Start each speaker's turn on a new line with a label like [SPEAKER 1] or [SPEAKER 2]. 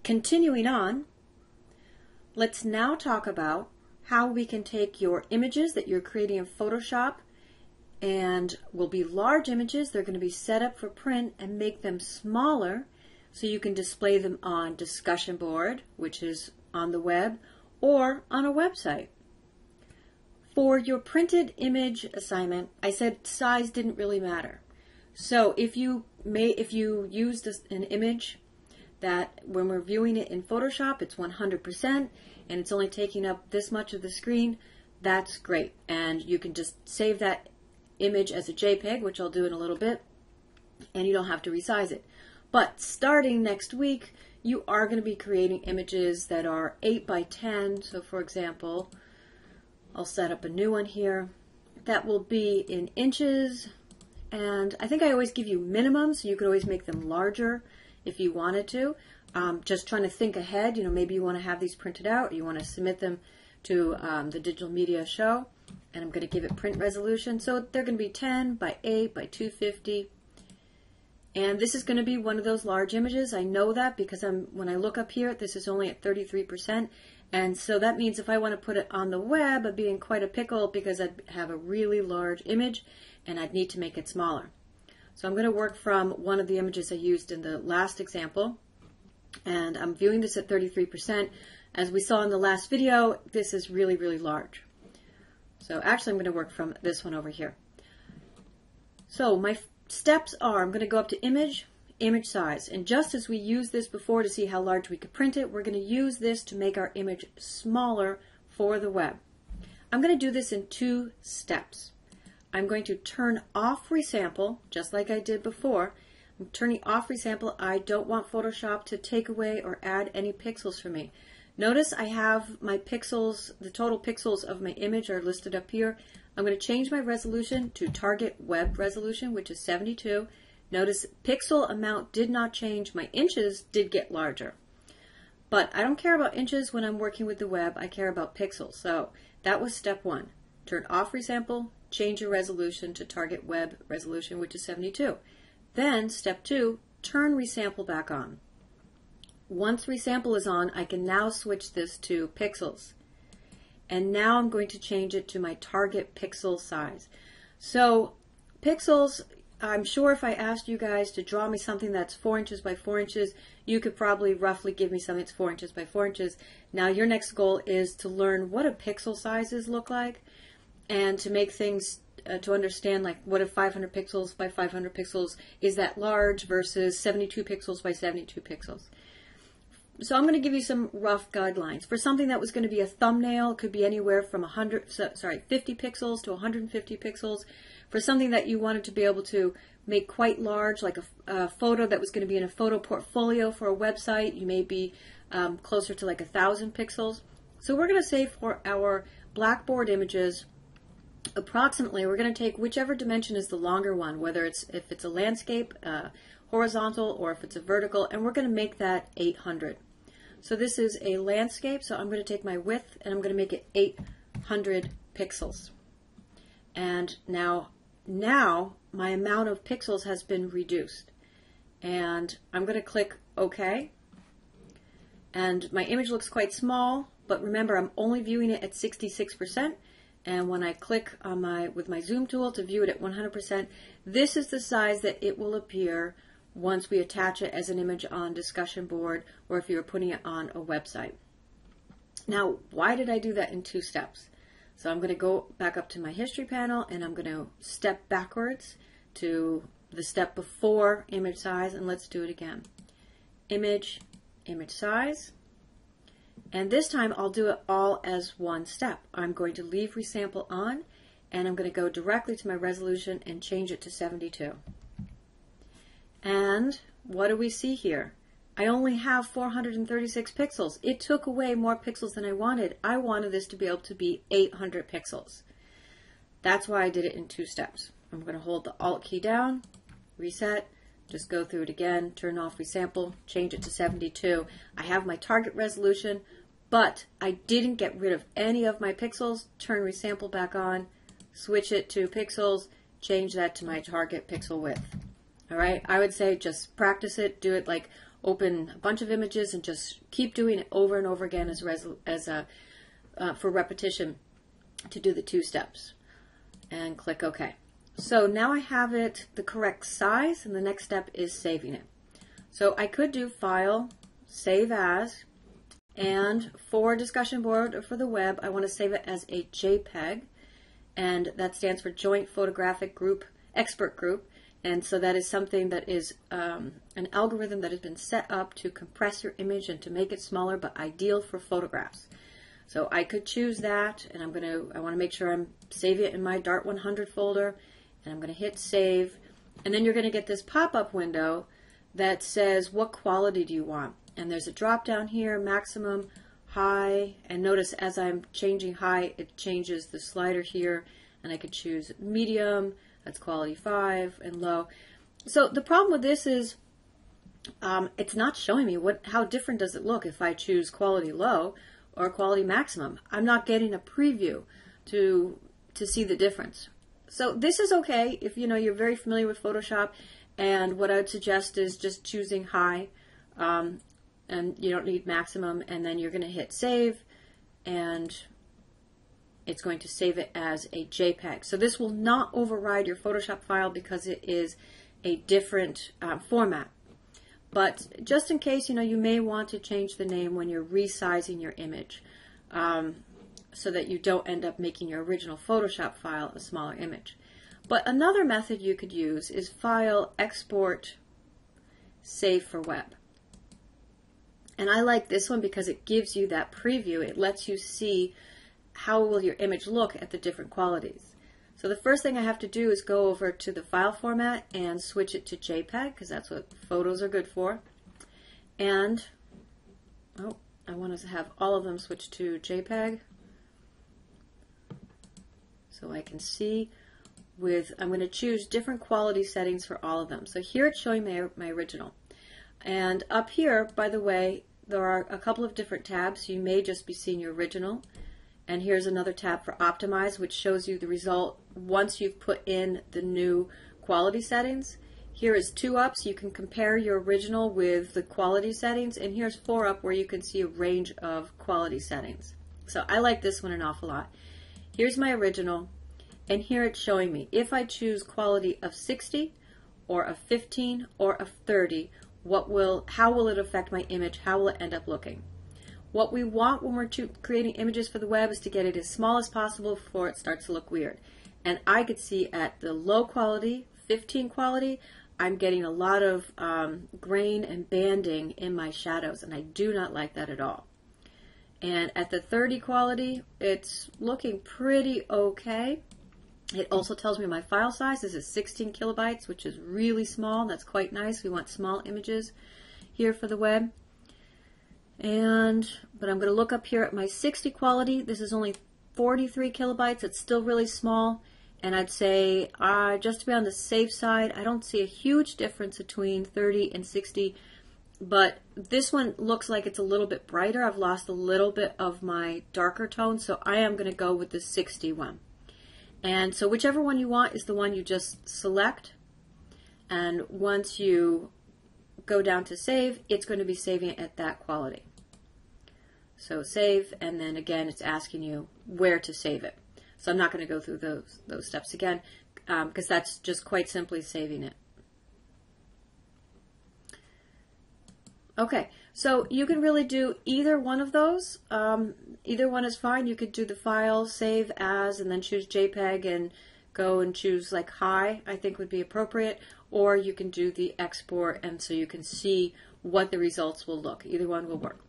[SPEAKER 1] Continuing on, let's now talk about how we can take your images that you're creating in Photoshop, and will be large images. They're going to be set up for print, and make them smaller so you can display them on discussion board, which is on the web, or on a website. For your printed image assignment, I said size didn't really matter. So if you used an image that when we're viewing it in Photoshop, it's 100% and it's only taking up this much of the screen, that's great. And you can just save that image as a JPEG, which I'll do in a little bit, and you don't have to resize it. But starting next week, you are going to be creating images that are 8 by 10. So for example, I'll set up a new one here that will be in inches, and I think I always give you minimums, so you could always make them larger if you wanted to. Just trying to think ahead, maybe you want to have these printed out, or you want to submit them to the digital media show, and I'm going to give it print resolution. So they're going to be 10 by 8 by 250. And this is going to be one of those large images. I know that because when I look up here, this is only at 33%. And so that means if I want to put it on the web, I'd be in quite a pickle because I'd have a really large image and I'd need to make it smaller. So I'm going to work from one of the images I used in the last example. And I'm viewing this at 33%. As we saw in the last video, this is really, really large. So actually I'm going to work from this one over here. So my steps are, I'm going to go up to image size, and just as we used this before to see how large we could print it, we're going to use this to make our image smaller for the web. I'm going to do this in 2 steps. I'm going to turn off resample, just like I did before. I'm turning off resample. I don't want Photoshop to take away or add any pixels for me. Notice I have my pixels, the total pixels of my image are listed up here. I'm going to change my resolution to target web resolution, which is 72. Notice pixel amount did not change. My inches did get larger. But I don't care about inches when I'm working with the web. I care about pixels. So that was step 1. Turn off resample, change your resolution to target web resolution, which is 72. Then step 2, turn resample back on. Once resample is on, I can now switch this to pixels. And now I'm going to change it to my target pixel size. So pixels, I'm sure if I asked you guys to draw me something that's 4 inches by 4 inches, you could probably roughly give me something that's 4 inches by 4 inches. Now your next goal is to learn what do pixel sizes look like, and to make things, to understand like what if 500 pixels by 500 pixels, is that large versus 72 pixels by 72 pixels. So I'm going to give you some rough guidelines. For something that was going to be a thumbnail, it could be anywhere from 50 pixels to 150 pixels. For something that you wanted to be able to make quite large, like a photo that was going to be in a photo portfolio for a website, you may be closer to like 1,000 pixels. So we're going to say for our Blackboard images, approximately, we're going to take whichever dimension is the longer one, whether if it's a landscape, horizontal, or if it's a vertical, and we're going to make that 800. So this is a landscape, so I'm going to take my width and I'm going to make it 800 pixels. And now my amount of pixels has been reduced. And I'm going to click OK. And my image looks quite small, but remember I'm only viewing it at 66%. And when I click on with my zoom tool to view it at 100%, this is the size that it will appear once we attach it as an image on discussion board, or if you're putting it on a website. Now, why did I do that in 2 steps? So I'm going to go back up to my history panel, and I'm going to step backwards to the step before image size, and let's do it again. Image size. And this time I'll do it all as one step. I'm going to leave resample on, and I'm going to go directly to my resolution and change it to 72. And what do we see here? I only have 436 pixels. It took away more pixels than I wanted. I wanted this to be able to be 800 pixels. That's why I did it in 2 steps. I'm going to hold the Alt key down, reset, just go through it again, turn off resample, change it to 72. I have my target resolution, but I didn't get rid of any of my pixels. Turn resample back on, switch it to pixels, change that to my target pixel width. All right, I would say just practice it, do it like open a bunch of images and just keep doing it over and over again for repetition to do the 2 steps. And click OK. So now I have it the correct size, and the next step is saving it. So I could do File, Save As, and for discussion board or for the web, I want to save it as a JPEG, and that stands for Joint Photographic Group, Expert Group. And so that is something that is an algorithm that has been set up to compress your image and to make it smaller, but ideal for photographs. So I could choose that, and I want to make sure I'm saving it in my Dart 100 folder, and I'm going to hit Save. And then you're going to get this pop-up window that says, what quality do you want? And there's a drop down here, maximum, high, and notice as I'm changing high, it changes the slider here, and I could choose medium, that's quality 5, and low. So the problem with this is it's not showing me how different does it look if I choose quality low or quality maximum. I'm not getting a preview to see the difference. So this is okay if you're very familiar with Photoshop, and what I would suggest is just choosing high, and you don't need maximum, and then you're going to hit Save, and it's going to save it as a JPEG. So this will not override your Photoshop file because it is a different format. But just in case, you may want to change the name when you're resizing your image, so that you don't end up making your original Photoshop file a smaller image. But another method you could use is File, Export, SaveForWeb. And I like this one because it gives you that preview. It lets you see how will your image look at the different qualities. So the first thing I have to do is go over to the file format and switch it to JPEG, because that's what photos are good for. And I want to have all of them switch to JPEG so I can see I'm going to choose different quality settings for all of them. So here it's showing my original. And up here, by the way, there are a couple of different tabs. You may just be seeing your original. And here's another tab for Optimize, which shows you the result once you've put in the new quality settings. Here is 2 up, so you can compare your original with the quality settings. And here's 4 up, where you can see a range of quality settings. So I like this one an awful lot. Here's my original, and here it's showing me if I choose quality of 60 or of 15 or of 30, how will it affect my image? How will it end up looking? What we want when we're creating images for the web is to get it as small as possible before it starts to look weird. And I could see at the low quality, 15 quality, I'm getting a lot of grain and banding in my shadows, and I do not like that at all. And at the 30 quality, it's looking pretty okay. It also tells me my file size. This is 16 kilobytes, which is really small. That's quite nice. We want small images here for the web. But I'm going to look up here at my 60 quality. This is only 43 kilobytes. It's still really small. And I'd say, just to be on the safe side, I don't see a huge difference between 30 and 60. But this one looks like it's a little bit brighter. I've lost a little bit of my darker tone, so I am going to go with the 60 one. And so whichever one you want is the one you just select. And once you go down to save, it's going to be saving it at that quality. So save, and then again it's asking you where to save it. So I'm not going to go through those steps again, because that's just quite simply saving it. Okay, so you can really do either one of those. Either one is fine. You could do the file, save as, and then choose JPEG and go and choose like high, I think would be appropriate. Or you can do the export, and so you can see what the results will look. Either one will work.